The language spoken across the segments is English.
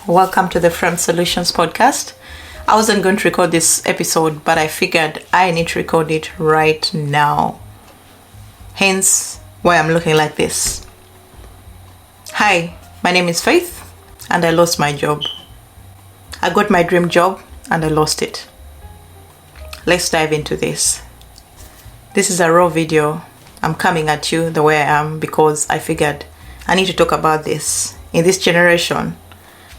Welcome to the Frame Solutions podcast. I wasn't going to record this episode, but I figured I need to record it right now. Hence why I'm looking like this. Hi, my name is Faith, and I lost my job. I got my dream job, and I lost it. Let's dive into this. This is a raw video. I'm coming at you the way I am because I figured I need to talk about this. In this generation,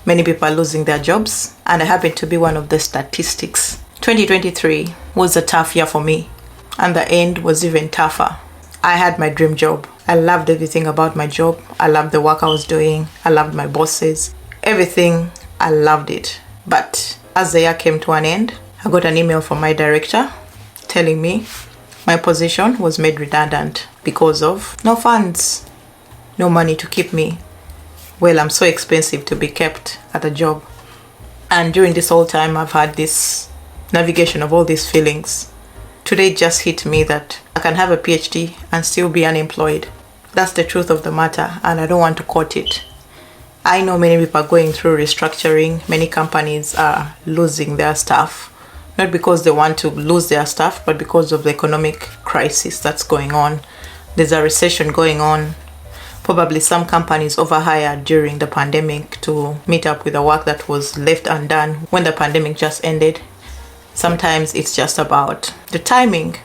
many people are losing their jobs, and I happen to be one of the statistics. 2023 was a tough year for me, and the end was even tougher. I had my dream job. I loved everything about my job. I loved the work I was doing. I loved my bosses. Everything, I loved it. But as the year came to an end, I got an email from my director telling me my position was made redundant because of no funds, no money to keep me. Well, I'm so expensive to be kept at a job. And during this whole time, I've had this navigation of all these feelings. Today it just hit me that I can have a PhD and still be unemployed. That's the truth of the matter, and I don't want to quote it. I know many people are going through restructuring. Many companies are losing their staff, not because they want to lose their staff, but because of the economic crisis that's going on. There's a recession going on. Probably some companies overhired during the pandemic to meet up with the work that was left undone when the pandemic just ended. Sometimes it's just about the timing.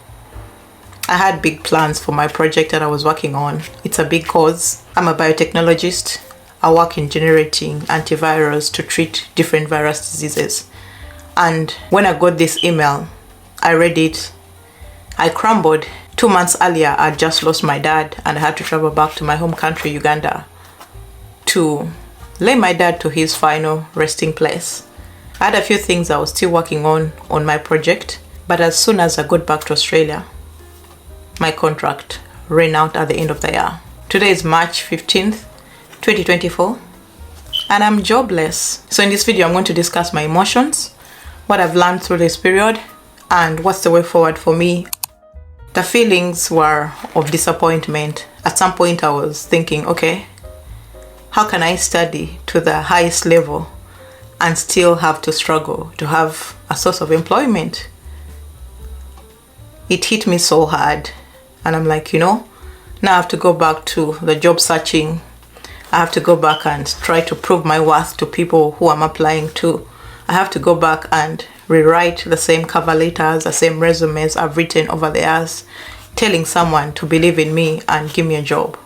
I had big plans for my project that I was working on. It's a big cause. I'm a biotechnologist. I work in generating antivirals to treat different virus diseases. And when I got this email, I read it. I crumbled. 2 months earlier, I just lost my dad, and I had to travel back to my home country, Uganda, to lay my dad to his final resting place. I had a few things I was still working on my project, but as soon as I got back to Australia, my contract ran out at the end of the year. Today is March 15th, 2024, and I'm jobless. So in this video, I'm going to discuss my emotions, what I've learned through this period, and what's the way forward for me. The feelings were of disappointment. At some point I was thinking, okay, how can I study to the highest level and still have to struggle to have a source of employment? It hit me so hard, and I'm like, now I have to go back to the job searching. I have to go back and try to prove my worth to people who I'm applying to. I have to go back and rewrite the same cover letters, the same resumes I've written over the years, telling someone to believe in me and give me a job.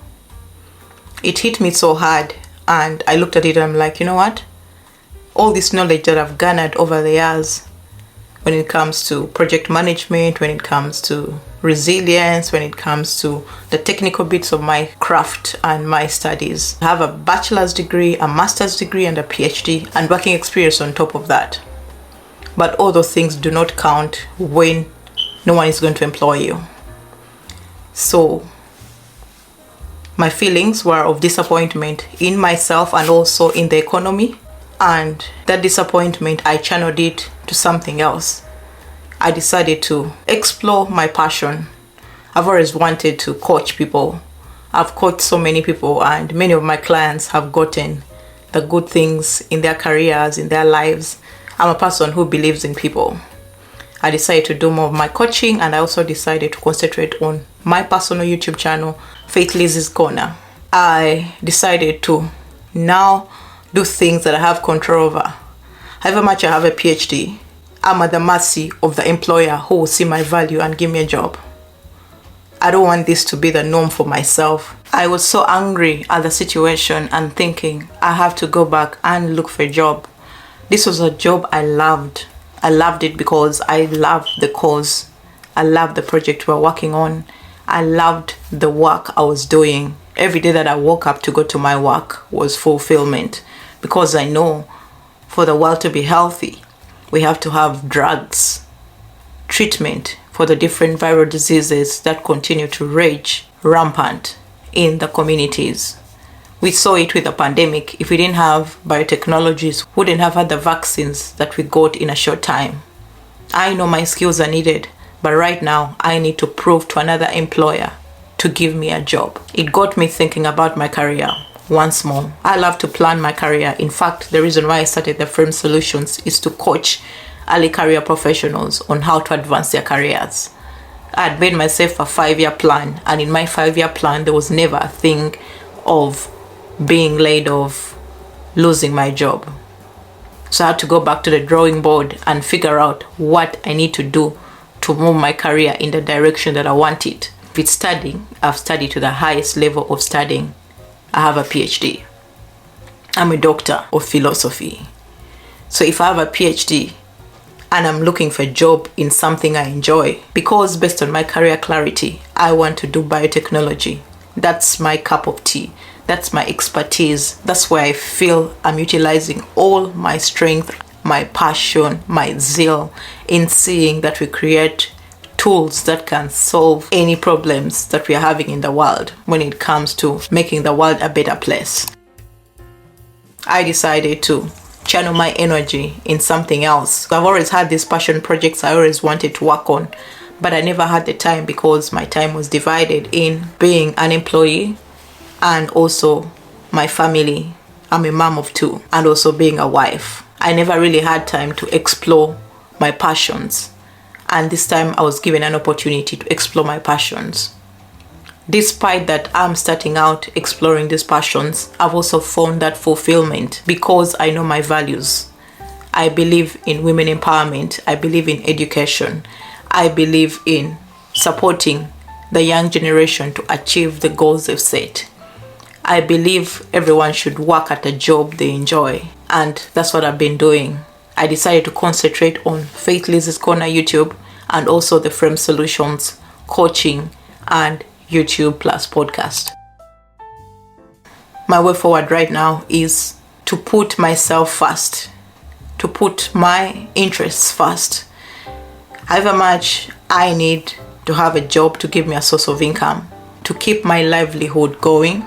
It hit me so hard, and I looked at it and I'm like, you know what? All this knowledge that I've garnered over the years, when it comes to project management, when it comes to resilience, when it comes to the technical bits of my craft and my studies. I have a bachelor's degree, a master's degree, and a PhD, and working experience on top of that. But all those things do not count when no one is going to employ you. So my feelings were of disappointment in myself and also in the economy. And that disappointment, I channeled it to something else. I decided to explore my passion. I've always wanted to coach people. I've coached so many people, and many of my clients have gotten the good things in their careers, in their lives. I'm a person who believes in people. I decided to do more of my coaching, and I also decided to concentrate on my personal YouTube channel, Faith Lizzie's Corner. I decided to now do things that I have control over. However much I have a PhD, I'm at the mercy of the employer who will see my value and give me a job. I don't want this to be the norm for myself. I was so angry at the situation and thinking I have to go back and look for a job. This was a job I loved. I loved it because I loved the cause. I loved the project we were working on. I loved the work I was doing. Every day that I woke up to go to my work was fulfillment, because I know for the world to be healthy, we have to have drugs, treatment for the different viral diseases that continue to rage rampant in the communities. We saw it with the pandemic. If we didn't have biotechnologists, we wouldn't have had the vaccines that we got in a short time. I know my skills are needed, but right now I need to prove to another employer to give me a job. It got me thinking about my career. once more. I love to plan my career. In fact, the reason why I started the Frame Solutions is to coach early career professionals on how to advance their careers. I had made myself a 5-year plan, and in my 5-year plan, there was never a thing of being laid off, losing my job. So I had to go back to the drawing board and figure out what I need to do to move my career in the direction that I want it. With studying, I've studied to the highest level of studying. I have a PhD. I'm a doctor of philosophy. So if I have a PhD and I'm looking for a job in something I enjoy, because based on my career clarity, I want to do biotechnology. That's my cup of tea. That's my expertise. That's where I feel I'm utilizing all my strength, my passion, my zeal in seeing that we create tools that can solve any problems that we are having in the world when it comes to making the world a better place. I decided to channel my energy in something else. I've always had these passion projects I always wanted to work on, but I never had the time because my time was divided in being an employee and also my family. I'm a mom of 2, and also being a wife. I never really had time to explore my passions. And this time I was given an opportunity to explore my passions. Despite that I'm starting out exploring these passions, I've also found that fulfillment because I know my values. I believe in women empowerment. I believe in education. I believe in supporting the young generation to achieve the goals they've set. I believe everyone should work at a job they enjoy, and that's what I've been doing. I decided to concentrate on Faith Liz's Corner YouTube and also the Frame Solutions coaching and YouTube plus podcast. My way forward right now is to put myself first, to put my interests first. However much I need to have a job to give me a source of income, to keep my livelihood going,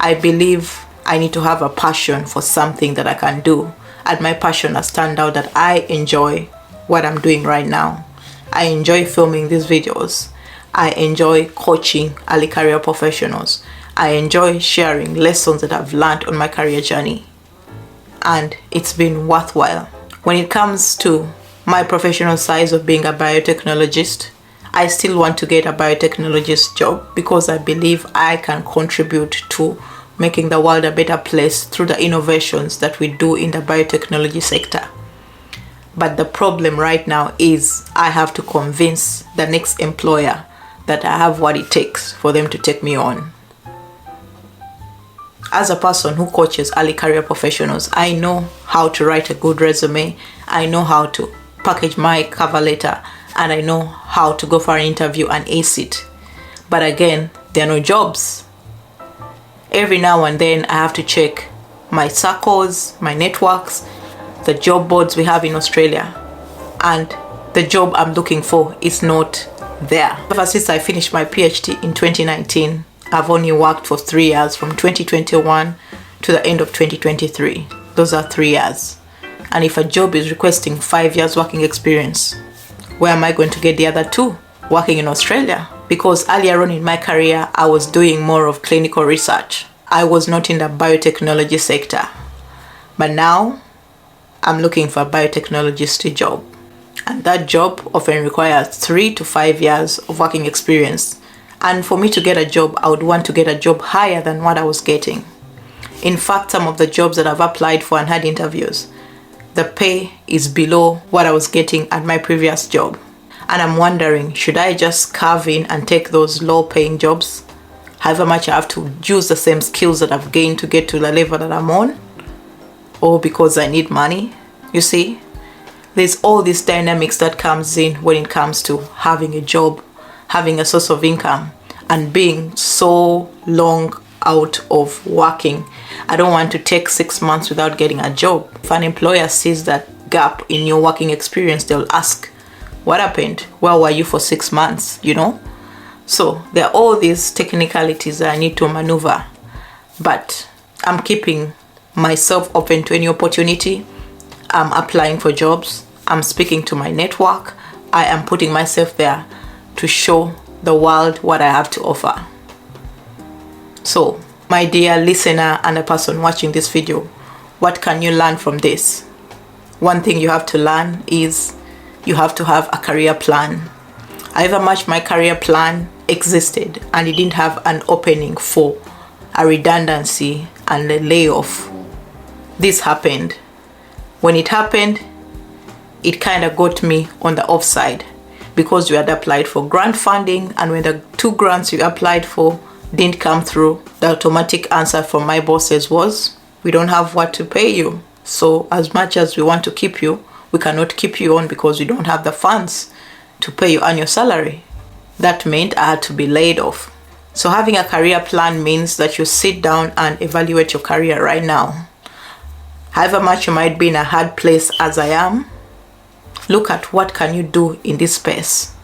I believe I need to have a passion for something that I can do. And my passion has turned out that I enjoy what I'm doing right now. I enjoy filming these videos. I enjoy coaching early career professionals. I enjoy sharing lessons that I've learned on my career journey. And it's been worthwhile. When it comes to my professional side of being a biotechnologist, I still want to get a biotechnologist job because I believe I can contribute to making the world a better place through the innovations that we do in the biotechnology sector. But the problem right now is I have to convince the next employer that I have what it takes for them to take me on. As a person who coaches early career professionals, I know how to write a good resume. I know how to package my cover letter, and I know how to go for an interview and ace it. But again, there are no jobs. Every now and then I have to check my circles, my networks, the job boards we have in Australia, and the job I'm looking for is not there. Ever since I finished my PhD in 2019, I've only worked for 3 years, from 2021 to the end of 2023. Those are 3 years. And if a job is requesting 5 years working experience, where am I going to get the other 2? Working in Australia? Because earlier on in my career, I was doing more of clinical research. I was not in the biotechnology sector. But now, I'm looking for a biotechnologist job. And that job often requires 3 to 5 years of working experience. And for me to get a job, I would want to get a job higher than what I was getting. In fact, some of the jobs that I've applied for and had interviews, the pay is below what I was getting at my previous job. And I'm wondering, should I just carve in and take those low paying jobs? However much I have to use the same skills that I've gained to get to the level that I'm on? Or because I need money? You see, there's all these dynamics that comes in when it comes to having a job, having a source of income, and being so long out of working. I don't want to take 6 months without getting a job. If an employer sees that gap in your working experience, they'll ask, what happened? Where were you for 6 months? So there are all these technicalities that I need to maneuver. But I'm keeping myself open to any opportunity. I'm applying for jobs. I'm speaking to my network. I am putting myself there to show the world what I have to offer. So My dear listener and a person watching this video, what can you learn from this? One thing you have to learn is you have to have a career plan. However much my career plan existed and it didn't have an opening for a redundancy and a layoff, this happened. When it happened, it kind of got me on the offside because you had applied for grant funding, and when the 2 grants you applied for didn't come through, the automatic answer from my bosses was, we don't have what to pay you. So as much as we want to keep you, we cannot keep you on because we don't have the funds to pay you annual salary. That meant I had to be laid off. So having a career plan means that you sit down and evaluate your career right now. However much you might be in a hard place as I am, look at what can you do in this space.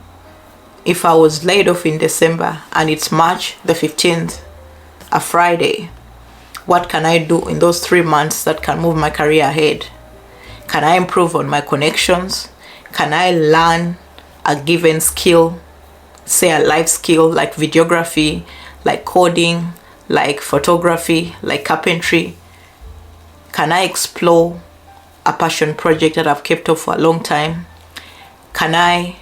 If I was laid off in December and it's March the 15th, a Friday, what can I do in those 3 months that can move my career ahead? Can I improve on my connections? Can I learn a given skill, say a life skill like videography, like coding, like photography, like carpentry? Can I explore a passion project that I've kept up for a long time? Can I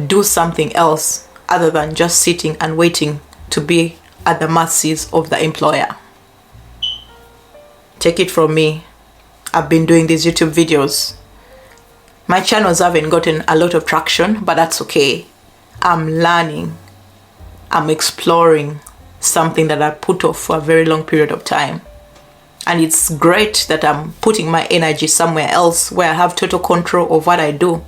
do something else other than just sitting and waiting to be at the mercies of the employer? Take it from me, I've been doing these YouTube videos. My channels haven't gotten a lot of traction, but that's okay. I'm learning. I'm exploring something that I put off for a very long period of time. And it's great that I'm putting my energy somewhere else where I have total control of what I do.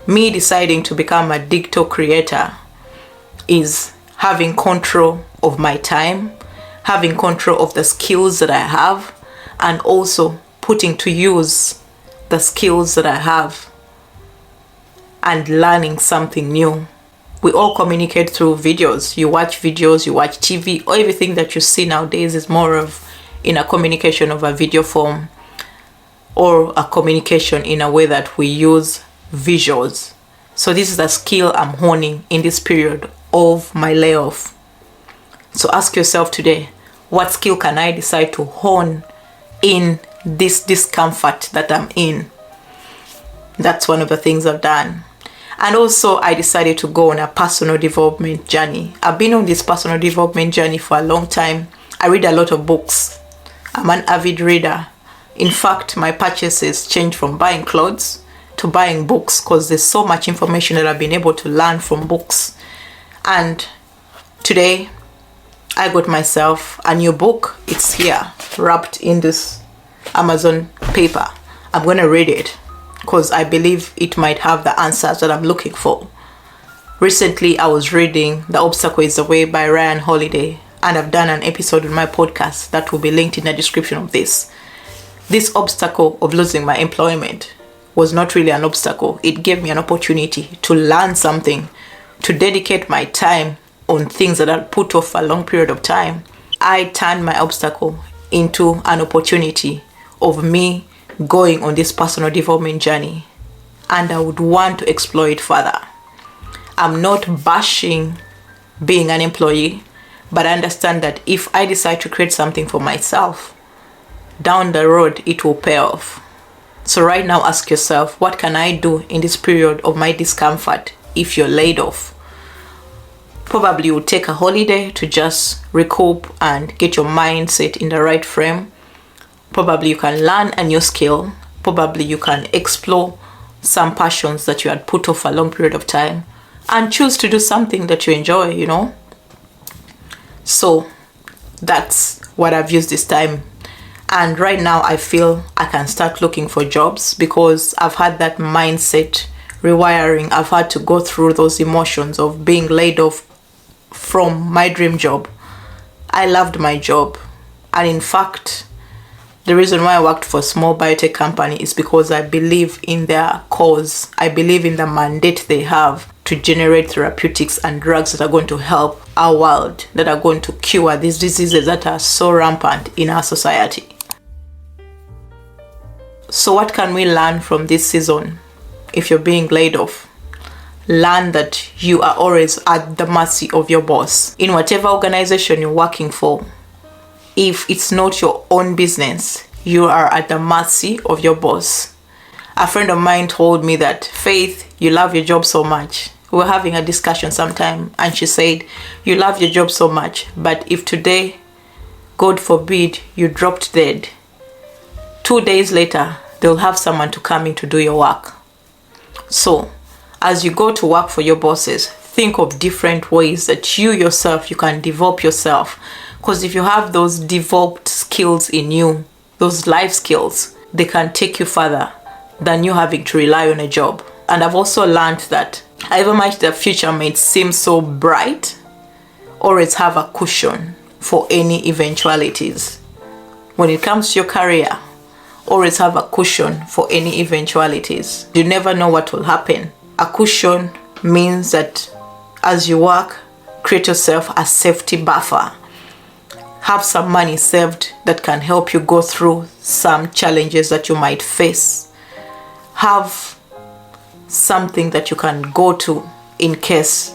Me deciding to become a digital creator is having control of my time, having control of the skills that I have, and also putting to use the skills that I have and learning something new. We all communicate through videos. You watch videos, you watch TV, everything that you see nowadays is more of in a communication of a video form or a communication in a way that we use visuals. So this is a skill I'm honing in this period of my layoff. So ask yourself today, what skill can I decide to hone in this discomfort that I'm in? That's one of the things I've done. And also I decided to go on a personal development journey. I've been on this personal development journey for a long time. I read a lot of books. I'm an avid reader. In fact, my purchases changed from buying clothes to buying books because there's so much information that I've been able to learn from books. And today, I got myself a new book. It's here, wrapped in this Amazon paper. I'm going to read it because I believe it might have the answers that I'm looking for. Recently, I was reading The Obstacle is the Way by Ryan Holiday, and I've done an episode on my podcast that will be linked in the description of this. This obstacle of losing my employment was not really an obstacle. It gave me an opportunity to learn something, to dedicate my time on things that I'd put off for a long period of time. I turned my obstacle into an opportunity of me going on this personal development journey, and I would want to explore it further. I'm not bashing being an employee, but I understand that if I decide to create something for myself, down the road it will pay off. So right now ask yourself, what can I do in this period of my discomfort if you're laid off? Probably you'll take a holiday to just recoup and get your mindset in the right frame. Probably you can learn a new skill. Probably you can explore some passions that you had put off for a long period of time and choose to do something that you enjoy, you know. So that's what I've used this time. And right now I feel I can start looking for jobs because I've had that mindset rewiring. I've had to go through those emotions of being laid off from my dream job. I loved my job. And in fact, the reason why I worked for a small biotech company is because I believe in their cause. I believe in the mandate they have to generate therapeutics and drugs that are going to help our world, that are going to cure these diseases that are so rampant in our society. So what can we learn from this season if you're being laid off? learn that you are always at the mercy of your boss. In whatever organization you're working for, if it's not your own business, you are at the mercy of your boss. A friend of mine told me that, Faith, you love your job so much. We were having a discussion sometime and she said, you love your job so much, but if today, God forbid, you dropped dead, 2 days later, they'll have someone to come in to do your work. So, as you go to work for your bosses, think of different ways that you yourself, you can develop yourself. Because if you have those developed skills in you, those life skills, they can take you further than you having to rely on a job. And I've also learned that however much the future may seem so bright, always have a cushion for any eventualities. When it comes to your career, always have a cushion for any eventualities. You never know what will happen. A cushion means that as you work, create yourself a safety buffer. Have some money saved that can help you go through some challenges that you might face. Have something that you can go to in case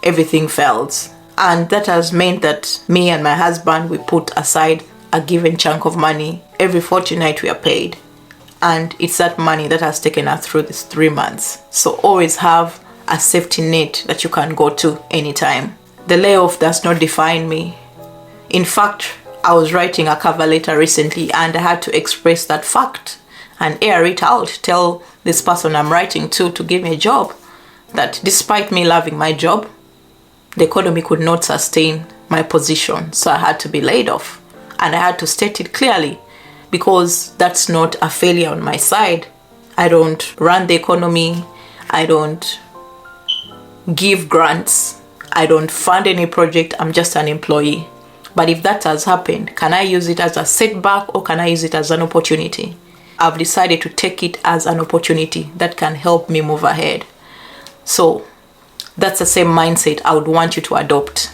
everything fails. And that has meant that me and my husband, we put aside a given chunk of money. Every fortnight we are paid. And it's that money that has taken us through these 3 months. So always have a safety net that you can go to anytime. The layoff does not define me. In fact, I was writing a cover letter recently and I had to express that fact and air it out. Tell this person I'm writing to give me a job. That despite me loving my job, the economy could not sustain my position. So I had to be laid off. And I had to state it clearly because that's not a failure on my side. I don't run the economy. I don't give grants. I don't fund any project. I'm just an employee. But if that has happened, can I use it as a setback or can I use it as an opportunity? I've decided to take it as an opportunity that can help me move ahead. So that's the same mindset I would want you to adopt.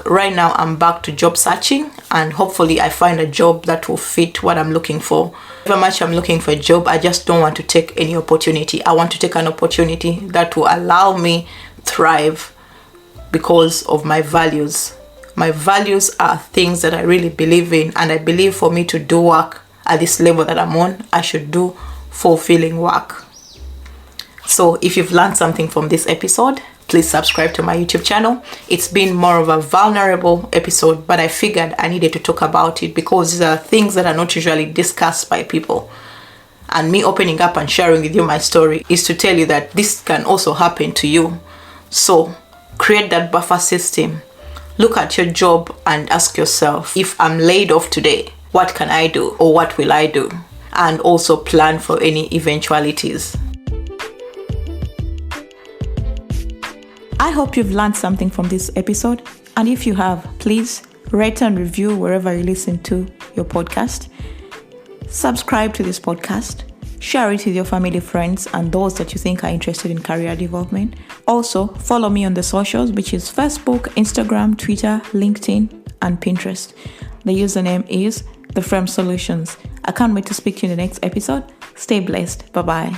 Right now, I'm back to job searching and hopefully I find a job that will fit what I'm looking for. However much I'm looking for a job, I just don't want to take any opportunity. I want to take an opportunity that will allow me thrive because of my values. My values are things that I really believe in, and I believe for me to do work at this level that I'm on, I should do fulfilling work. So if you've learned something from this episode, please subscribe to my YouTube channel. It's been more of a vulnerable episode, but I figured I needed to talk about it because these are things that are not usually discussed by people. And me opening up and sharing with you my story is to tell you that this can also happen to you. So create that buffer system. Look at your job and ask yourself, if I'm laid off today, what can I do or what will I do? And also plan for any eventualities. I hope you've learned something from this episode. And if you have, please rate and review wherever you listen to your podcast. Subscribe to this podcast. Share it with your family, friends, and those that you think are interested in career development. Also, follow me on the socials, which is Facebook, Instagram, Twitter, LinkedIn, and Pinterest. The username is The Frame Solutions. I can't wait to speak to you in the next episode. Stay blessed. Bye-bye.